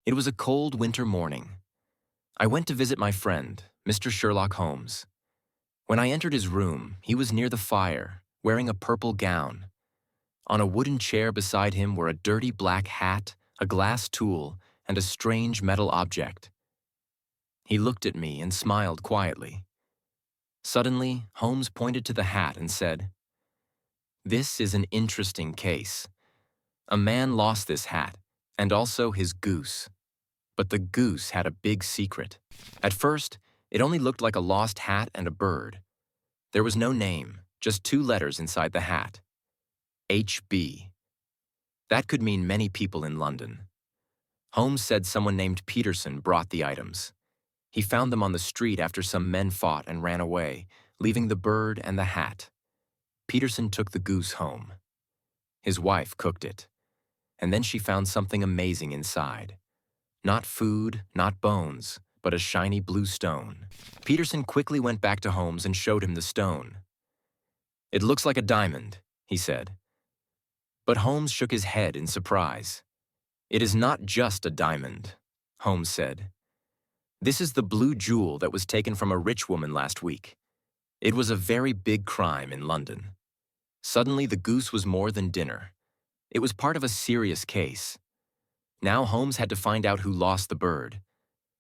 It was a cold winter morning. I went to visit my friend, Mr. Sherlock Holmes. When I entered his room, he was near the fire, wearing a purple gown. On a wooden chair beside him were a dirty black hat, a glass tool, and a strange metal object. He looked at me and smiled quietly. Suddenly, Holmes pointed to the hat and said, "This is an interesting case. A man lost this hat, and also his goose. But the goose had a big secret. At first, it only looked like a lost hat and a bird. There was no name, just two letters inside the hat. HB. That could mean many people in London. Holmes said someone named Peterson brought the items. He found them on the street after some men fought and ran away, leaving the bird and the hat. Peterson took the goose home. His wife cooked it, and then she found something amazing inside. Not food, not bones, but a shiny blue stone. Peterson quickly went back to Holmes and showed him the stone. "It looks like a diamond," he said. But Holmes shook his head in surprise. "It is not just a diamond," Holmes said. "This is the blue jewel that was taken from a rich woman last week. It was a very big crime in London. Suddenly, the goose was more than dinner. It was part of a serious case. Now Holmes had to find out who lost the bird,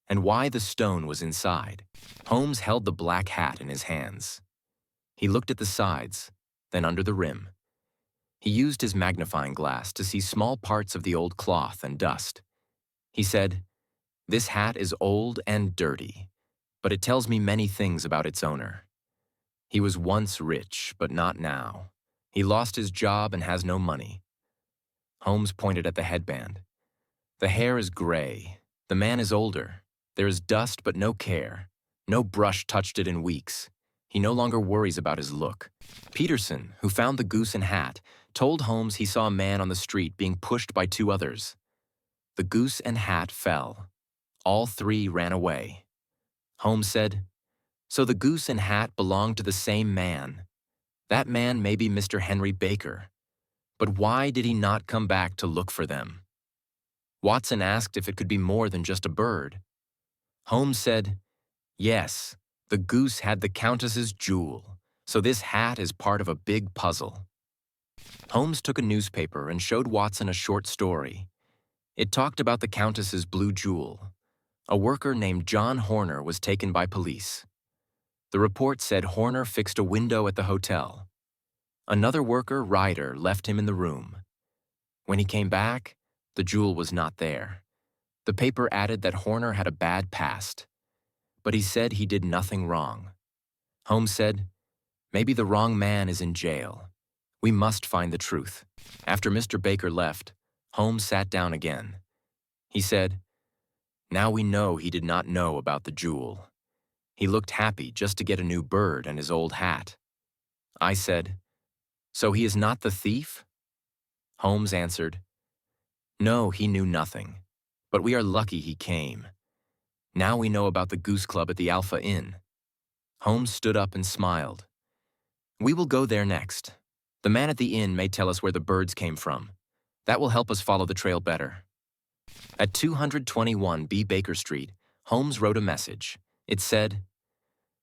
and why the stone was inside." Holmes held the black hat in his hands. He looked at the sides, then under the rim. He used his magnifying glass to see small parts of the old cloth and dust. He said, "This hat is old and dirty, but it tells me many things about its owner. He was once rich, but not now. He lost his job and has no money." Holmes pointed at the headband. "The hair is gray. The man is older. There is dust but no care. No brush touched it in weeks. He no longer worries about his look." Peterson, who found the goose and hat, told Holmes he saw a man on the street being pushed by two others. The goose and hat fell. All three ran away. Holmes said, "So the goose and hat belonged to the same man. That man may be Mr. Henry Baker. But why did he not come back to look for them?" Watson asked if it could be more than just a bird. Holmes said, "Yes, the goose had the Countess's jewel, so this hat is part of a big puzzle." Holmes took a newspaper and showed Watson a short story. It talked about the Countess's blue jewel. A worker named John Horner was taken by police. The report said Horner fixed a window at the hotel. Another worker, Ryder, left him in the room. When he came back, the jewel was not there. The paper added that Horner had a bad past, but he said he did nothing wrong. Holmes said, "Maybe the wrong man is in jail. We must find the truth." After Mr. Baker left, Holmes sat down again. He said, "Now we know he did not know about the jewel. He looked happy just to get a new bird and his old hat." I said, "So he is not the thief?" Holmes answered, "No, he knew nothing, but we are lucky he came. Now we know about the Goose Club at the Alpha Inn." Holmes stood up and smiled. "We will go there next. The man at the inn may tell us where the birds came from. That will help us follow the trail better." At 221 B. Baker Street, Holmes wrote a message. It said,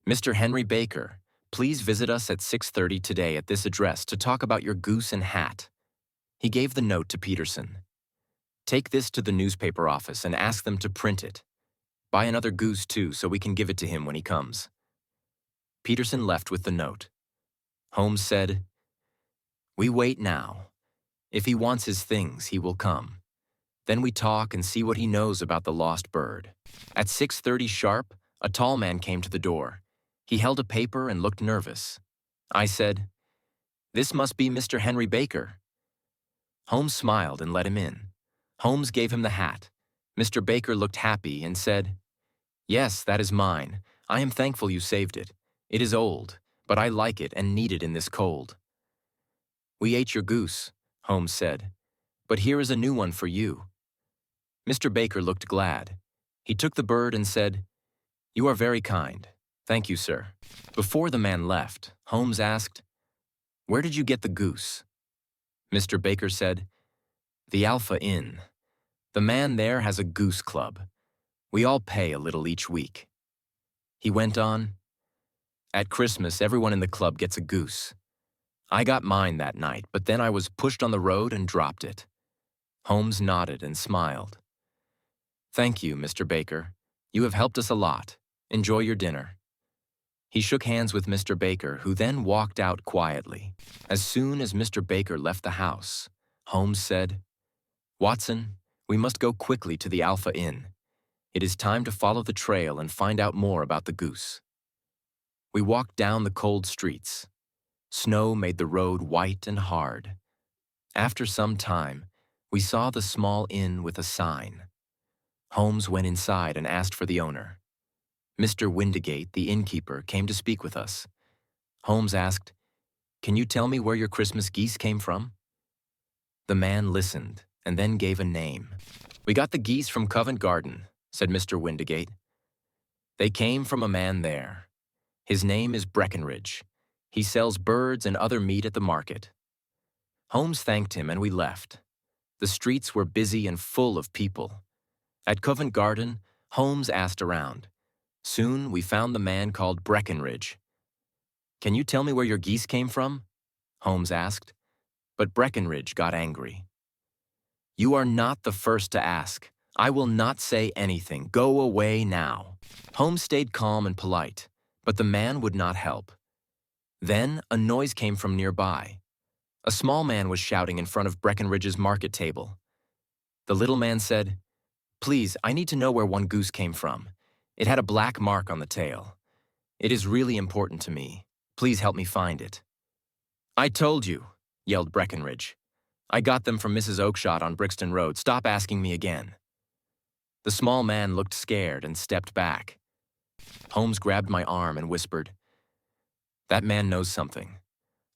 "Mr. Henry Baker, please visit us at 6:30 today at this address to talk about your goose and hat." He gave the note to Peterson. "Take this to the newspaper office and ask them to print it. Buy another goose too so we can give it to him when he comes." Peterson left with the note. Holmes said, "We wait now. If he wants his things, he will come. Then we talk and see what he knows about the lost bird." At 6:30 sharp, a tall man came to the door. He held a paper and looked nervous. I said, "This must be Mr. Henry Baker." Holmes smiled and let him in. Holmes gave him the hat. Mr. Baker looked happy and said, "Yes, that is mine. I am thankful you saved it. It is old, but I like it and need it in this cold." "We ate your goose," Holmes said, "but here is a new one for you." Mr. Baker looked glad. He took the bird and said, "You are very kind. Thank you, sir." Before the man left, Holmes asked, "Where did you get the goose?" Mr. Baker said, "The Alpha Inn. The man there has a goose club. We all pay a little each week. He went on, at Christmas, everyone in the club gets a goose. I got mine that night, but then I was pushed on the road and dropped it. Holmes nodded and smiled. Thank you, Mr. Baker. You have helped us a lot. Enjoy your dinner. He shook hands with Mr. Baker, who then walked out quietly. As soon as Mr. Baker left the house, Holmes said, Watson, we must go quickly to the Alpha Inn. It is time to follow the trail and find out more about the goose. We walked down the cold streets. Snow made the road white and hard. After some time, we saw the small inn with a sign. Holmes went inside and asked for the owner. Mr. Windigate, the innkeeper, came to speak with us. Holmes asked, Can you tell me where your Christmas geese came from? The man listened and then gave a name. We got the geese from Covent Garden, said Mr. Windigate. They came from a man there. His name is Breckenridge. He sells birds and other meat at the market. Holmes thanked him and we left. The streets were busy and full of people. At Covent Garden, Holmes asked around. Soon we found the man called Breckenridge. Can you tell me where your geese came from? Holmes asked, but Breckenridge got angry. You are not the first to ask. I will not say anything. Go away now. Holmes stayed calm and polite, but the man would not help. Then a noise came from nearby. A small man was shouting in front of Breckenridge's market table. The little man said, Please, I need to know where one goose came from. It had a black mark on the tail. It is really important to me. Please help me find it. I told you, yelled Breckenridge. I got them from Mrs. Oakshott on Brixton Road. Stop asking me again. The small man looked scared and stepped back. Holmes grabbed my arm and whispered, That man knows something.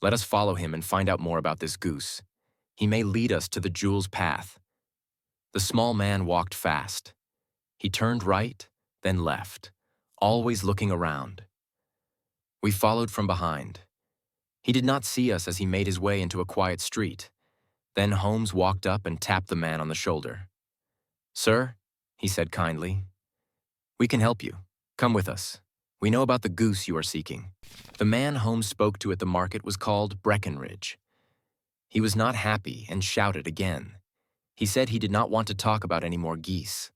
Let us follow him and find out more about this goose. He may lead us to the jewel's path. The small man walked fast. He turned right, then left, always looking around. We followed from behind. He did not see us as he made his way into a quiet street. Then Holmes walked up and tapped the man on the shoulder. Sir, he said kindly, we can help you. Come with us. We know about the goose you are seeking. The man Holmes spoke to at the market was called Breckenridge. He was not happy and shouted again. He said he did not want to talk about any more geese.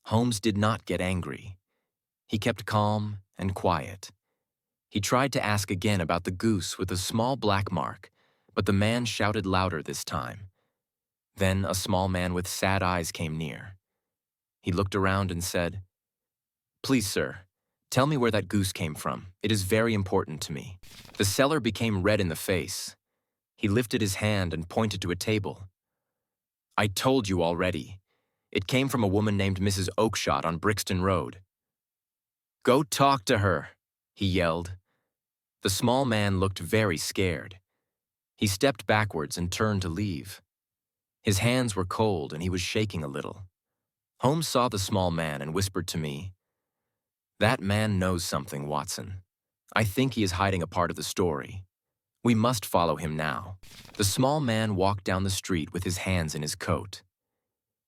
Holmes did not get angry. He kept calm and quiet. He tried to ask again about the goose with a small black mark, but the man shouted louder this time. Then a small man with sad eyes came near. He looked around and said, Please, sir, tell me where that goose came from. It is very important to me. The seller became red in the face. He lifted his hand and pointed to a table. I told you already. It came from a woman named Mrs. Oakshott on Brixton Road. Go talk to her, he yelled. The small man looked very scared. He stepped backwards and turned to leave. His hands were cold and he was shaking a little. Holmes saw the small man and whispered to me, That man knows something, Watson. I think he is hiding a part of the story. We must follow him now. The small man walked down the street with his hands in his coat.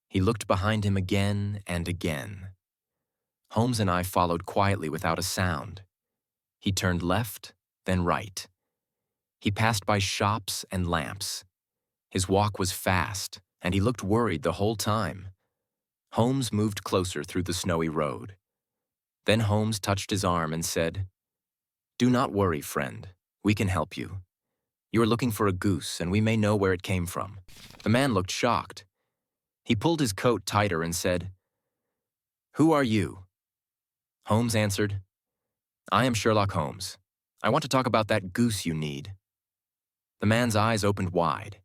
He looked behind him again and again. Holmes and I followed quietly without a sound. He turned left, then right. He passed by shops and lamps. His walk was fast, and he looked worried the whole time. Holmes moved closer through the snowy road. Then Holmes touched his arm and said, Do not worry, friend. We can help you. You are looking for a goose, and we may know where it came from. The man looked shocked. He pulled his coat tighter and said, Who are you? Holmes answered, I am Sherlock Holmes. I want to talk about that goose you need. The man's eyes opened wide.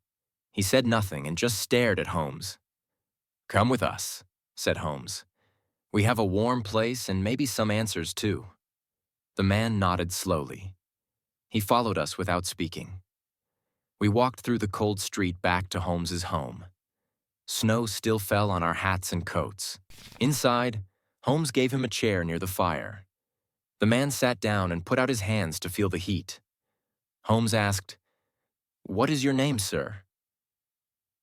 He said nothing and just stared at Holmes. Come with us, said Holmes. We have a warm place and maybe some answers too. The man nodded slowly. He followed us without speaking. We walked through the cold street back to Holmes's home. Snow still fell on our hats and coats. Inside, Holmes gave him a chair near the fire. The man sat down and put out his hands to feel the heat. Holmes asked, What is your name, sir?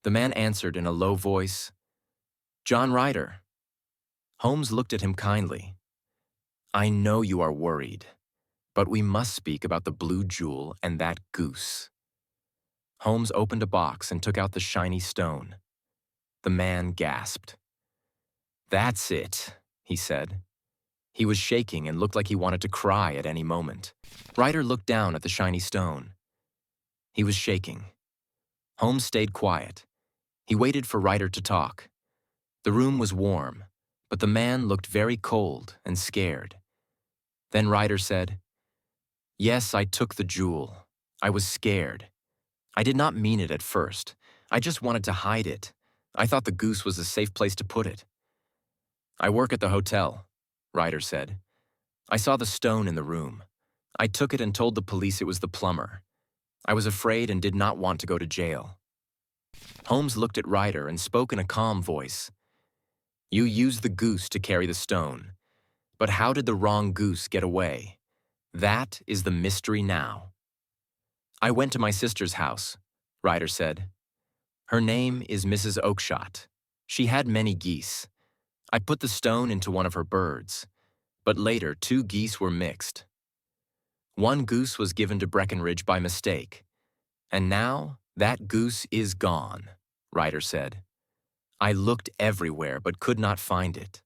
The man answered in a low voice, John Ryder. Holmes looked at him kindly. I know you are worried, but we must speak about the blue jewel and that goose. Holmes opened a box and took out the shiny stone. The man gasped. That's it, he said. He was shaking and looked like he wanted to cry at any moment. Ryder looked down at the shiny stone. He was shaking. Holmes stayed quiet. He waited for Ryder to talk. The room was warm, but the man looked very cold and scared. Then Ryder said, Yes, I took the jewel. I was scared. I did not mean it at first. I just wanted to hide it. I thought the goose was a safe place to put it. I work at the hotel, Ryder said. I saw the stone in the room. I took it and told the police it was the plumber. I was afraid and did not want to go to jail. Holmes looked at Ryder and spoke in a calm voice. You used the goose to carry the stone. But how did the wrong goose get away? That is the mystery now. I went to my sister's house, Ryder said. Her name is Mrs. Oakshott. She had many geese. I put the stone into one of her birds, but later 2 geese were mixed. One goose was given to Breckenridge by mistake, and now that goose is gone, Ryder said. I looked everywhere but could not find it.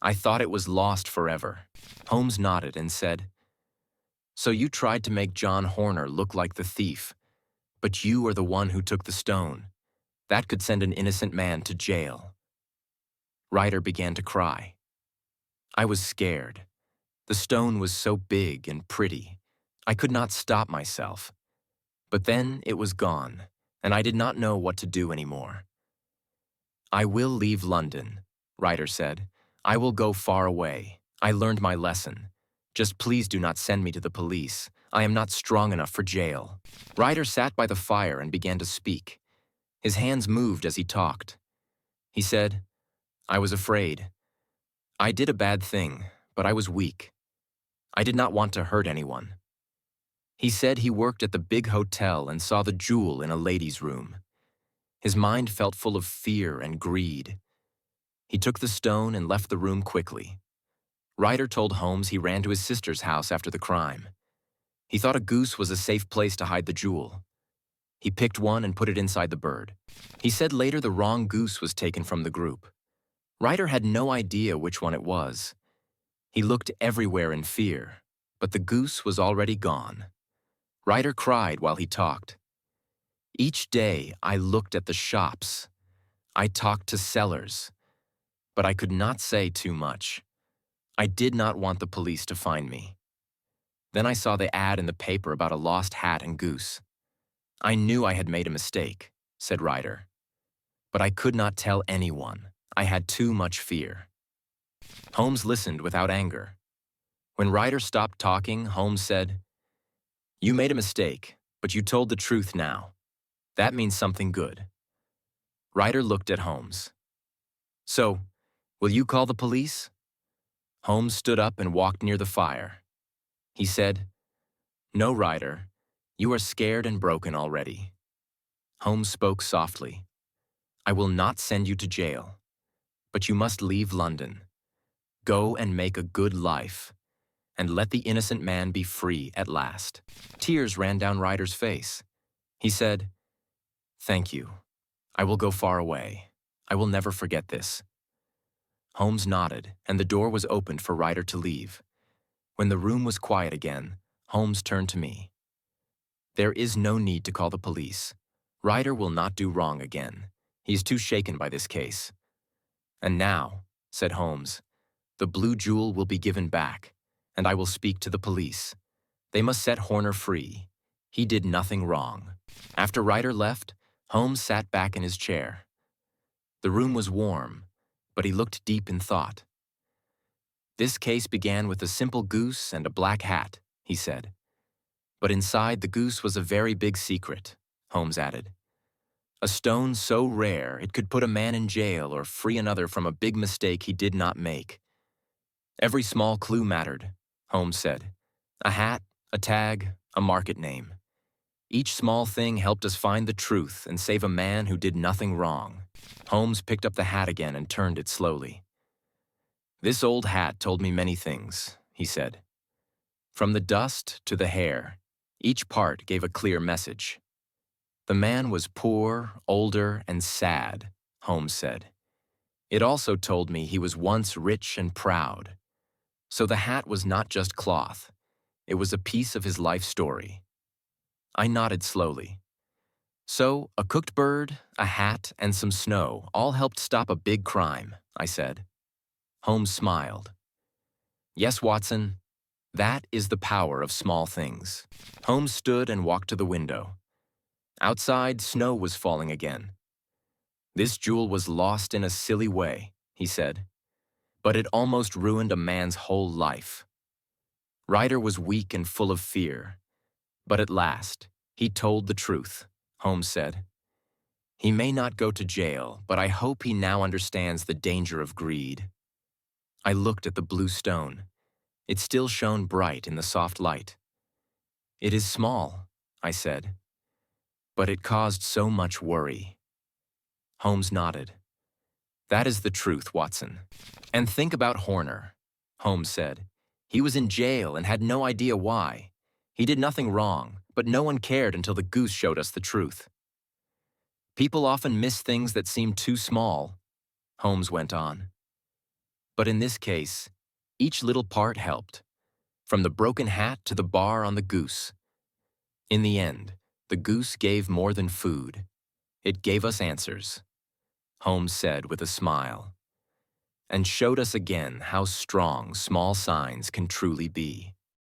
I thought it was lost forever. Holmes nodded and said, So you tried to make John Horner look like the thief, but you are the one who took the stone. That could send an innocent man to jail. Ryder began to cry. I was scared. The stone was so big and pretty. I could not stop myself. But then it was gone, and I did not know what to do anymore. I will leave London, Ryder said. I will go far away. I learned my lesson. Just please do not send me to the police. I am not strong enough for jail. Ryder sat by the fire and began to speak. His hands moved as he talked. He said, I was afraid. I did a bad thing, but I was weak. I did not want to hurt anyone. He said he worked at the big hotel and saw the jewel in a lady's room. His mind felt full of fear and greed. He took the stone and left the room quickly. Ryder told Holmes he ran to his sister's house after the crime. He thought a goose was a safe place to hide the jewel. He picked one and put it inside the bird. He said later the wrong goose was taken from the group. Ryder had no idea which one it was. He looked everywhere in fear, but the goose was already gone. Ryder cried while he talked. Each day I looked at the shops. I talked to sellers, but I could not say too much. I did not want the police to find me. Then I saw the ad in the paper about a lost hat and goose. I knew I had made a mistake, said Ryder. But I could not tell anyone. I had too much fear. Holmes listened without anger. When Ryder stopped talking, Holmes said, You made a mistake, but you told the truth now. That means something good. Ryder looked at Holmes. So, will you call the police? Holmes stood up and walked near the fire. He said, No, Ryder. You are scared and broken already. Holmes spoke softly. I will not send you to jail, but you must leave London. Go and make a good life, and let the innocent man be free at last. Tears ran down Ryder's face. He said, Thank you. I will go far away. I will never forget this. Holmes nodded, and the door was opened for Ryder to leave. When the room was quiet again, Holmes turned to me. There is no need to call the police. Ryder will not do wrong again. He is too shaken by this case. And now, said Holmes, the blue jewel will be given back, and I will speak to the police. They must set Horner free. He did nothing wrong. After Ryder left, Holmes sat back in his chair. The room was warm, but he looked deep in thought. This case began with a simple goose and a black hat, he said. But inside the goose was a very big secret, Holmes added. A stone so rare it could put a man in jail or free another from a big mistake he did not make. Every small clue mattered, Holmes said. A hat, a tag, a market name. Each small thing helped us find the truth and save a man who did nothing wrong. Holmes picked up the hat again and turned it slowly. This old hat told me many things, he said. From the dust to the hair, each part gave a clear message. The man was poor, older, and sad, Holmes said. It also told me he was once rich and proud. So the hat was not just cloth. It was a piece of his life story. I nodded slowly. So, a cooked bird, a hat, and some snow all helped stop a big crime, I said. Holmes smiled. Yes, Watson, that is the power of small things. Holmes stood and walked to the window. Outside, snow was falling again. This jewel was lost in a silly way, he said, but it almost ruined a man's whole life. Ryder was weak and full of fear, but at last, he told the truth, Holmes said. He may not go to jail, but I hope he now understands the danger of greed. I looked at the blue stone. It still shone bright in the soft light. It is small, I said, but it caused so much worry. Holmes nodded. That is the truth, Watson. And think about Horner, Holmes said. He was in jail and had no idea why. He did nothing wrong, but no one cared until the goose showed us the truth. People often miss things that seem too small, Holmes went on. But in this case, each little part helped, from the broken hat to the bar on the goose. In the end, the goose gave more than food. It gave us answers, Holmes said with a smile, and showed us again how strong small signs can truly be.